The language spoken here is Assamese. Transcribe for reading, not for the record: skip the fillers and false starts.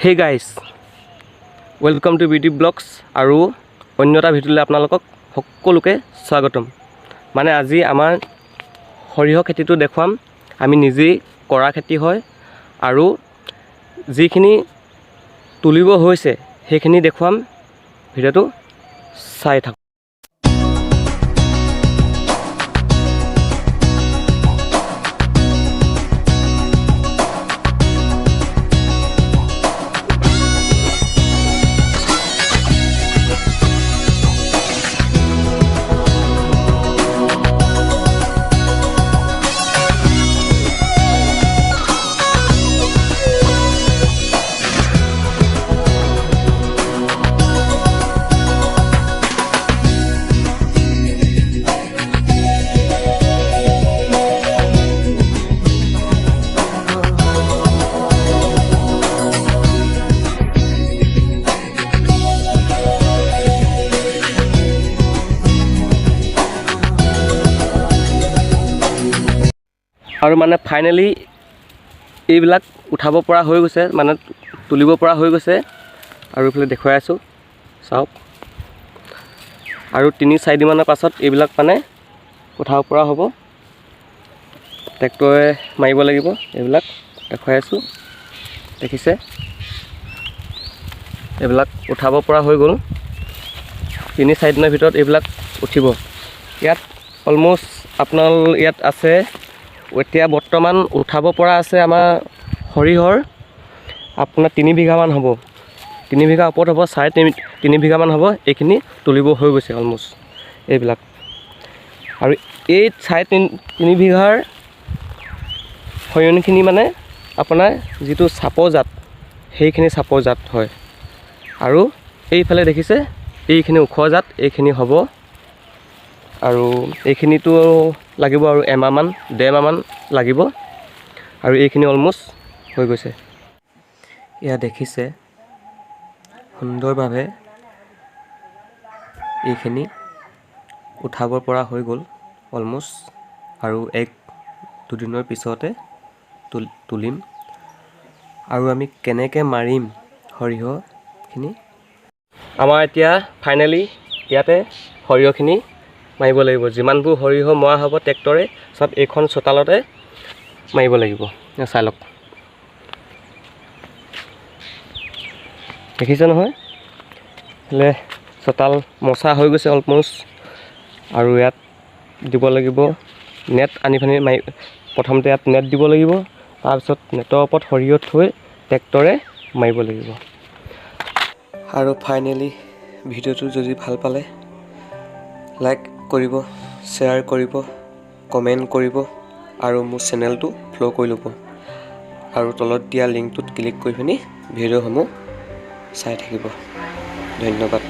Hey guys, welcome to BT Blogs আৰু অন্য এটা ভিডিঅ'লৈ আপোনালোকক সকলোকে স্বাগতম। মানে আজি আমাৰ সৰিয়হ খেতিটো দেখুৱাম। আমি নিজেই কৰা খেতি হয় আৰু যিখিনি তুলিব হৈছে সেইখিনি দেখুৱাম। ভিডিঅ'টো চাই থাকক। আৰু মানে ফাইনেলি এইবিলাক উঠাব পৰা হৈ গৈছে, মানে তুলিব পৰা হৈ গৈছে। আৰু এইফালে দেখুৱাই আছোঁ, চাওক। আৰু 3-4 দিনমানৰ পাছত এইবিলাক মানে উঠাব পৰা হ'ব। ট্ৰেক্টৰে মাৰিব লাগিব। এইবিলাক দেখুৱাই আছোঁ, দেখিছে। এইবিলাক উঠাব পৰা হৈ গ'ল। 3-4 দিনৰ ভিতৰত এইবিলাক উঠিব। ইয়াত অলম'ষ্ট আপোনাৰ ইয়াত আছে, এতিয়া বৰ্তমান উঠাব পৰা আছে আমাৰ সৰিয়হৰ আপোনাৰ 3 বিঘামান হ'ব। 3 বিঘা ওপৰত হ'ব, 3.5 বিঘামান হ'ব। এইখিনি তুলিব হৈ গৈছে অলম'ষ্ট এইবিলাক। আৰু এই 3.5 বিঘাৰ সৰিয়হখিনি মানে আপোনাৰ যিটো চাপৰ জাত, সেইখিনি চাপৰ জাত হয়। আৰু এইফালে দেখিছে, এইখিনি ওখ জাত, এইখিনি হ'ব। আৰু এইখিনিতো লাগিব আৰু এমাহমান 1.5 মাহমান লাগিব। আৰু এইখিনি অলম'ষ্ট হৈ গৈছে। এয়া দেখিছে সুন্দৰভাৱে এইখিনি উঠাব পৰা হৈ গ'ল অলম'ষ্ট। আৰু 1-2 দিনৰ পিছতে তুলিম। আৰু আমি কেনেকৈ মাৰিম সৰিয়হখিনি, আমাৰ এতিয়া ফাইনেলি ইয়াতে সৰিয়হখিনি মাৰিব লাগিব। যিমানবোৰ সৰিয়হ মৰা হ'ব ট্ৰেক্টৰে, চব এইখন চোতালতে মাৰিব লাগিব। চাই লওক, দেখিছে নহয়। এইফালে চোতাল মচা হৈ গৈছে অলম'ষ্ট। আৰু ইয়াত দিব লাগিব নেট, আনি মাৰি প্ৰথমতে ইয়াত নেট দিব লাগিব। তাৰপিছত নেটৰ ওপৰত সৰিয়হ থৈ ট্ৰেক্টৰে মাৰিব লাগিব। আৰু ফাইনেলি ভিডিঅ'টো যদি ভাল পালে লাইক কৰিব, শ্বেয়াৰ কৰিব, কমেণ্ট কৰিব আৰু মোৰ চেনেলটো ফ'ল' কৰি ল'ব। আৰু তলত দিয়া লিংকটোত ক্লিক কৰি পিনি ভিডিঅ'সমূহ চাই থাকিব। ধন্যবাদ।